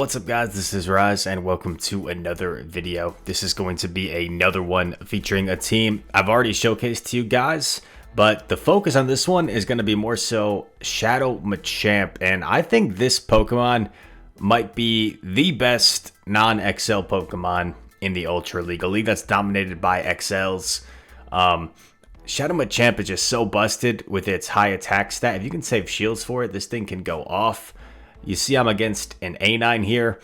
What's up guys, this is Rise and welcome to another video. This is going to be another one featuring a team I've already showcased to you guys, but the focus on this one is going to be more so Shadow Machamp, and I think this Pokemon might be the best non-XL Pokemon in the Ultra League, a league that's dominated by XLs. Shadow Machamp is just so busted with its high attack stat. If you can save shields for it, this thing can go off. You see I'm against an A9 here,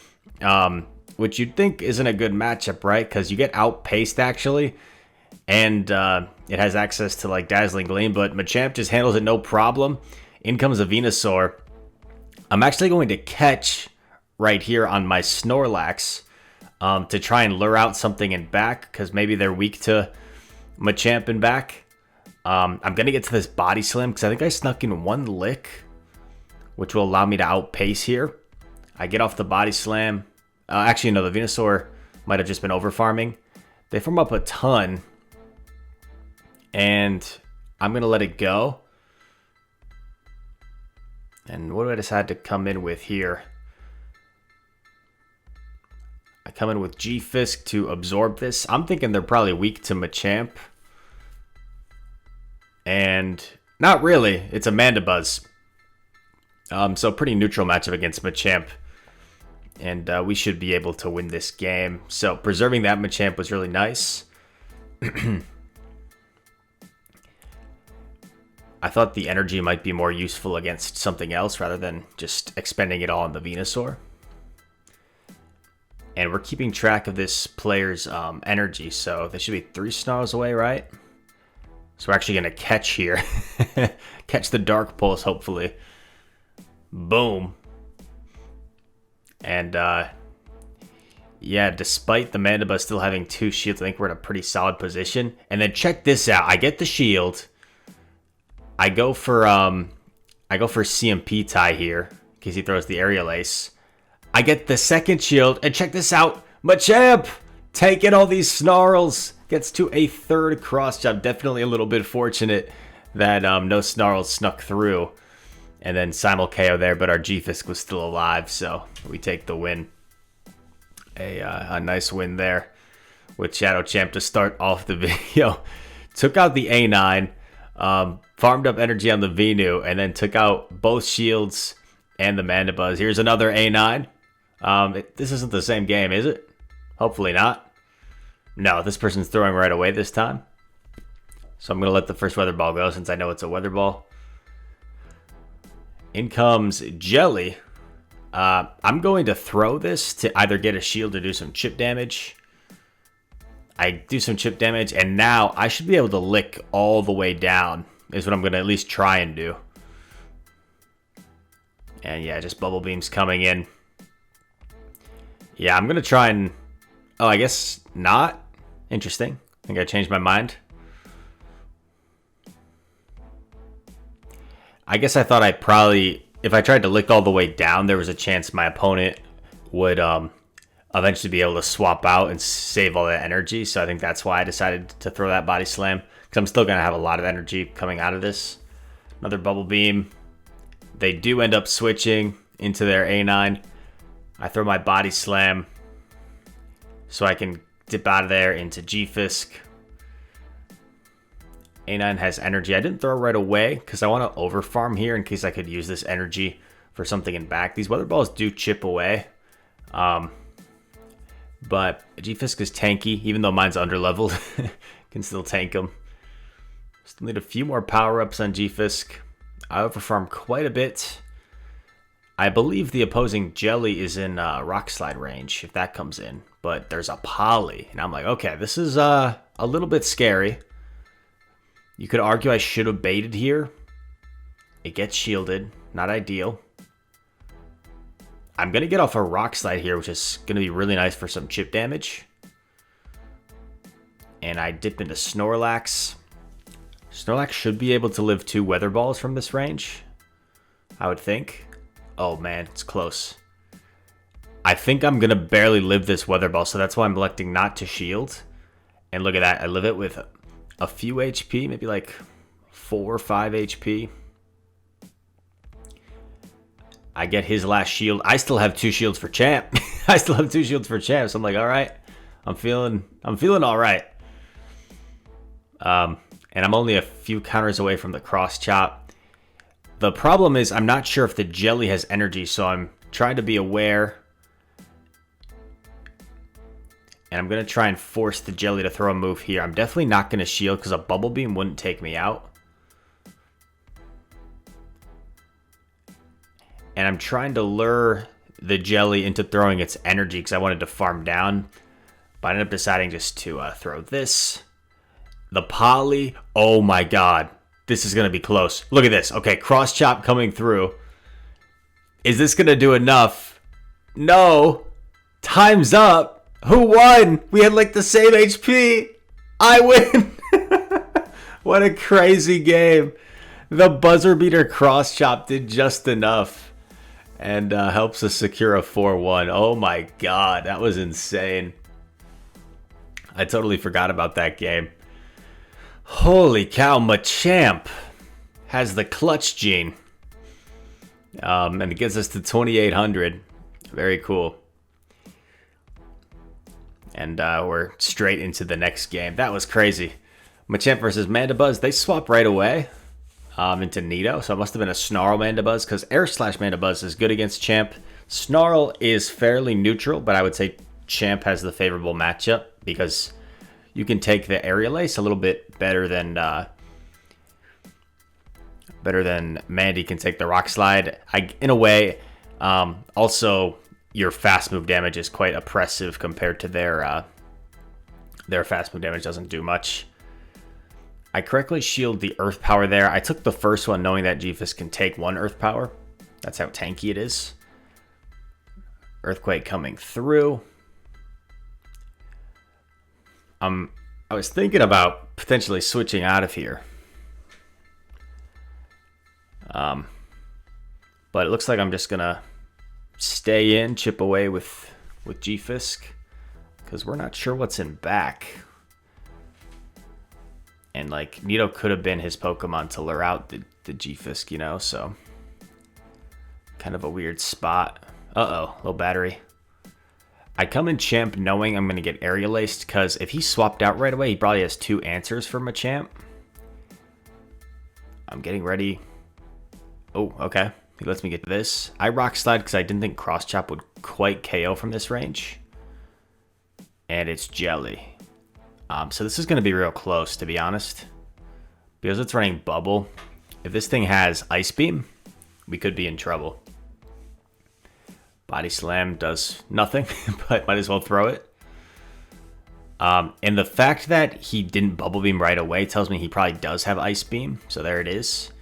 which you'd think isn't a good matchup, right? Because you get outpaced, actually, and it has access to, like, Dazzling Gleam, but Machamp just handles it no problem. In comes a Venusaur. I'm actually going to catch right here on my Snorlax to try and lure out something in back, because maybe they're weak to Machamp in back. I'm going to get to this Body Slam, because I think I snuck in one lick, which will allow me to outpace here. I get off the Body Slam. Actually, no, the Venusaur might have just been over farming. They farm up a ton, and I'm going to let it go. And what do I decide to come in with here? I come in with G-Fisk to absorb this. I'm thinking they're probably weak to Machamp. And not really. It's a Mandibuzz. So pretty neutral matchup against Machamp. And we should be able to win this game. So preserving that Machamp was really nice. I thought the energy might be more useful against something else rather than just expending it all on the Venusaur. And we're keeping track of this player's energy. So they should be 3 Snarls away, right? So we're actually going to catch here. Catch the Dark Pulse, hopefully. Boom. And yeah, despite the Mandibuzz still having 2 shields, I think we're in a pretty solid position. And then check this out. I get the shield. I go for CMP tie here in case he throws the Aerial Ace. I get the second shield, and check this out. Machamp taking all these Snarls. Gets to a 3rd cross job. Definitely a little bit fortunate that no Snarls snuck through. And then Simul KO there, but our G-Fisk was still alive, so we take the win. A nice win there with Shadow Champ to start off the video. Took out the A9, farmed up energy on the Venu, and then took out both shields and the Mandibuzz. Here's another A9. This isn't the same game, is it? Hopefully not. No, this person's throwing right away this time. So I'm going to let the first Weather Ball go since I know it's a Weather Ball. In comes Jelly. I'm going to throw this to either get a shield or do some chip damage. I do some chip damage, and now I should be able to lick all the way down, is what I'm going to at least try and do. And yeah, just Bubble Beams coming in. Yeah, I'm going to try and... Oh, I guess not. Interesting. I think I changed my mind. I guess I thought I'd probably, if I tried to lick all the way down, there was a chance my opponent would eventually be able to swap out and save all that energy. So I think that's why I decided to throw that Body Slam, because I'm still going to have a lot of energy coming out of this. Another Bubble Beam. They do end up switching into their A9. I throw my Body Slam so I can dip out of there into G-Fisk. A9 has energy. I didn't throw right away because I want to overfarm here in case I could use this energy for something in back. These Weather Balls do chip away. But G-Fisk is tanky, even though mine's underleveled. Can still tank him. Still need a few more power-ups on G-Fisk. I overfarm quite a bit. I believe the opposing Jelly is in Rock Slide range, if that comes in. But there's a Poly, and I'm like, okay, this is a little bit scary. You could argue I should have baited here. It gets shielded. Not ideal. I'm going to get off a Rock Slide here, which is going to be really nice for some chip damage. And I dip into Snorlax. Snorlax should be able to live 2 Weather Balls from this range, I would think. Oh man, it's close. I think I'm going to barely live this Weather Ball, so that's why I'm electing not to shield. And look at that. I live it with a few HP, maybe like 4 or 5 HP. I get his last shield. I still have 2 shields for Champ. I still have 2 shields for Champ. So I'm like, all right, I'm feeling all right. And I'm only a few counters away from the cross chop. The problem is I'm not sure if the jelly has energy, so I'm trying to be aware. And I'm going to try and force the jelly to throw a move here. I'm definitely not going to shield because a bubble beam wouldn't take me out. And I'm trying to lure the jelly into throwing its energy because I wanted to farm down. But I ended up deciding just to throw this. The poly. Oh my god. This is going to be close. Look at this. Okay, cross chop coming through. Is this going to do enough? No. Time's up. Who won? We had like the same HP. I win. What a crazy game. The buzzer beater cross chop did just enough. And helps us secure a 4-1. Oh my god. That was insane. I totally forgot about that game. Holy cow, Machamp has the clutch gene. And it gets us to 2,800. Very cool. And we're straight into the next game. That was crazy. Machamp versus Mandibuzz. They swap right away into Nido. So it must have been a Snarl Mandibuzz because Air Slash Mandibuzz is good against Champ. Snarl is fairly neutral, but I would say Champ has the favorable matchup because you can take the Aerial Ace a little bit better than Mandy can take the Rock Slide. In a way, also your fast move damage is quite oppressive compared to their fast move damage doesn't do much. I correctly shield the Earth Power there. I took the first one knowing that G-Fist can take 1 Earth Power. That's how tanky it is. Earthquake coming through. I was thinking about potentially switching out of here. But it looks like I'm just going to stay in, chip away with G-Fisk. Because we're not sure what's in back. And, like, Nido could have been his Pokemon to lure out the G-Fisk, you know? So, kind of a weird spot. Uh-oh, low battery. I come in Champ knowing I'm going to get Aerial Aced, because if he swapped out right away, he probably has 2 answers for Machamp. I'm getting ready. Oh, okay. He lets me get to this. I Rock Slide because I didn't think Cross Chop would quite KO from this range. And it's Jelly. So this is going to be real close, to be honest. Because it's running Bubble. If this thing has Ice Beam, we could be in trouble. Body Slam does nothing, but might as well throw it. And the fact that he didn't Bubble Beam right away tells me he probably does have Ice Beam. So there it is.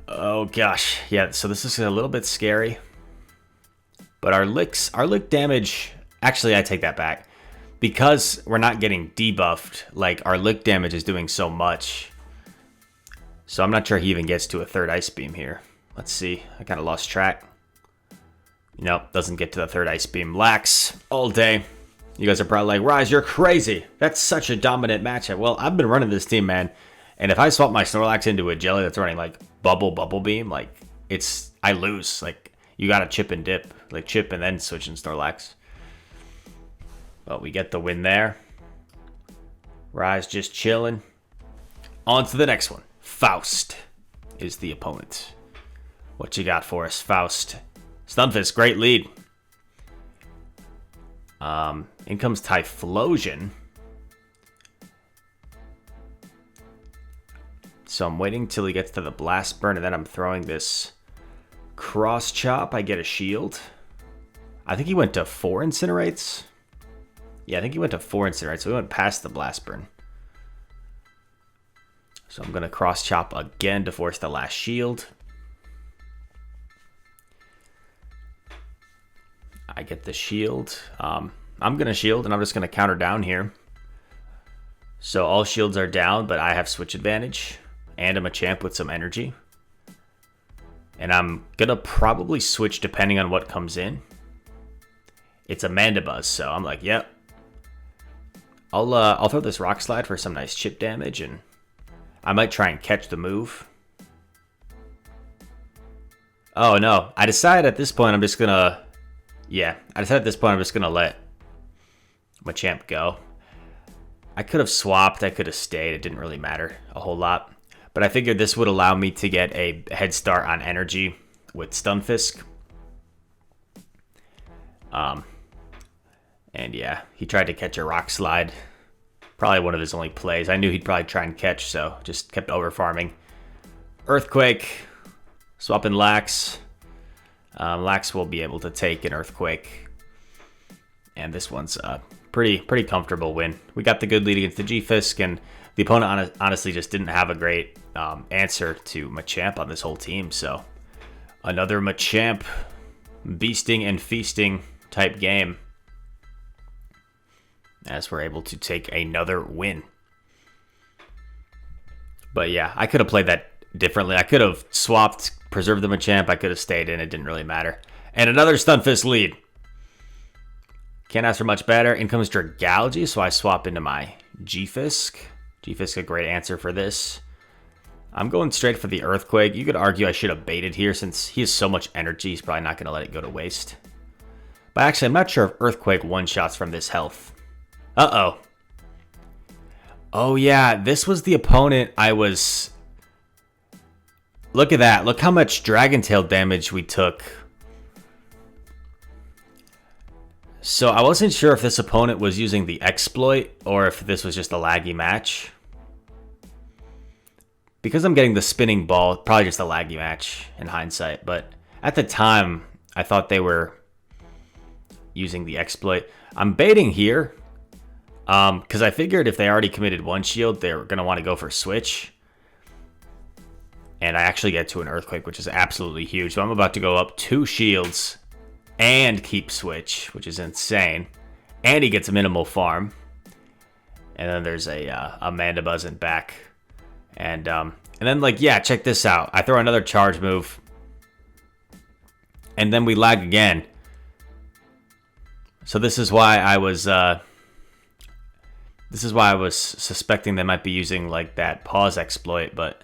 Oh gosh, yeah, so this is a little bit scary. But our lick damage, actually I take that back. Because we're not getting debuffed, like our lick damage is doing so much. So I'm not sure he even gets to a 3rd Ice Beam here. Let's see, I kind of lost track. Nope, doesn't get to the 3rd Ice Beam. Lax all day. You guys are probably like, Rise, you're crazy. That's such a dominant matchup. Well, I've been running this team, man. And if I swap my Snorlax into a Jelly that's running like Bubble Beam, like I lose. Like you gotta chip and dip. Like chip and then switch in Snorlax. But we get the win there. Rise just chilling. On to the next one. Faust is the opponent. What you got for us, Faust? Stunfisk, great lead. In comes Typhlosion. So I'm waiting till he gets to the Blast Burn, and then I'm throwing this Cross Chop. I get a shield. I think he went to 4 Incinerates. Yeah, I think he went to 4 Incinerates, so we went past the Blast Burn. So I'm going to Cross Chop again to force the last shield. I get the shield. I'm going to shield, and I'm just going to counter down here. So all shields are down, but I have switch advantage. And I'm a Machamp with some energy. And I'm going to probably switch depending on what comes in. It's a Mandibuzz, so I'm like, yep. I'll throw this Rock Slide for some nice chip damage, and I might try and catch the move. Oh, no. I decided at this point I'm just going to... Yeah, I decided at this point I'm just going to let Machamp go. I could have swapped. I could have stayed. It didn't really matter a whole lot. But I figured this would allow me to get a head start on energy with Stunfisk. And yeah, he tried to catch a Rock Slide. Probably one of his only plays. I knew he'd probably try and catch, so just kept over farming. Earthquake, swapping Lax. Lax will be able to take an Earthquake. And this one's a pretty comfortable win. We got the good lead against the G-Fisk, and the opponent honestly just didn't have a great answer to Machamp on this whole team. So another Machamp beasting and feasting type game, as we're able to take another win. But yeah, I could have played that differently. I could have swapped, preserved the Machamp. I could have stayed in. It didn't really matter. And another Stunfisk lead. Can't ask for much better. In comes Dragalge, so I swap into my G-Fisk. G-Fisk, a great answer for this. I'm going straight for the Earthquake. You could argue I should have baited here since he has so much energy. He's probably not going to let it go to waste. But actually, I'm not sure if Earthquake one-shots from this health. Uh-oh. Oh, yeah. This was the opponent I was... Look at that. Look how much Dragon Tail damage we took. So I wasn't sure if this opponent was using the exploit or if this was just a laggy match. Because I'm getting the spinning ball, probably just a laggy match in hindsight. But at the time, I thought they were using the exploit. I'm baiting here because I figured if they already committed one shield, they were going to want to go for switch. And I actually get to an Earthquake, which is absolutely huge. So I'm about to go up 2 shields and keep switch, which is insane. And he gets a minimal farm. And then there's a Mandibuzz in back. And then, like, yeah, check this out. I throw another charge move. And then we lag again. So this is why I was suspecting they might be using, like, that pause exploit, but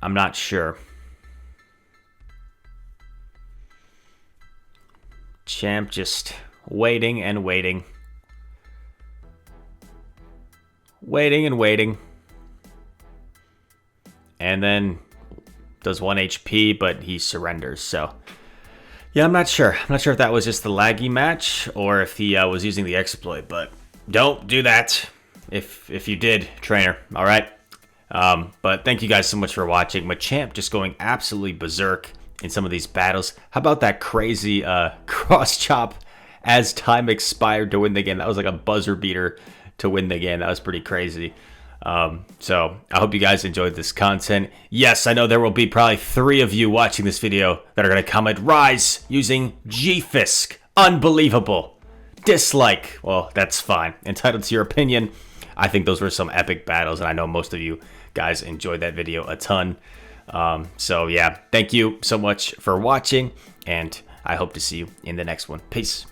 I'm not sure. Champ just waiting and waiting. Waiting and waiting. And then does 1 HP, but he surrenders. So, yeah, I'm not sure. I'm not sure if that was just the laggy match or if he was using the exploit, but don't do that if you did, trainer. All right? But thank you guys so much for watching. Machamp just going absolutely berserk in some of these battles. How about that crazy cross chop as time expired to win the game? That was like a buzzer beater to win the game. That was pretty crazy. So I hope you guys enjoyed this content. Yes, I know there will be probably 3 of you watching this video that are going to comment Rise using G-Fisk. Unbelievable. Dislike. Well, that's fine. Entitled to your opinion. I think those were some epic battles, and I know most of you guys enjoyed that video a ton. So yeah, thank you so much for watching, and I hope to see you in the next one. Peace.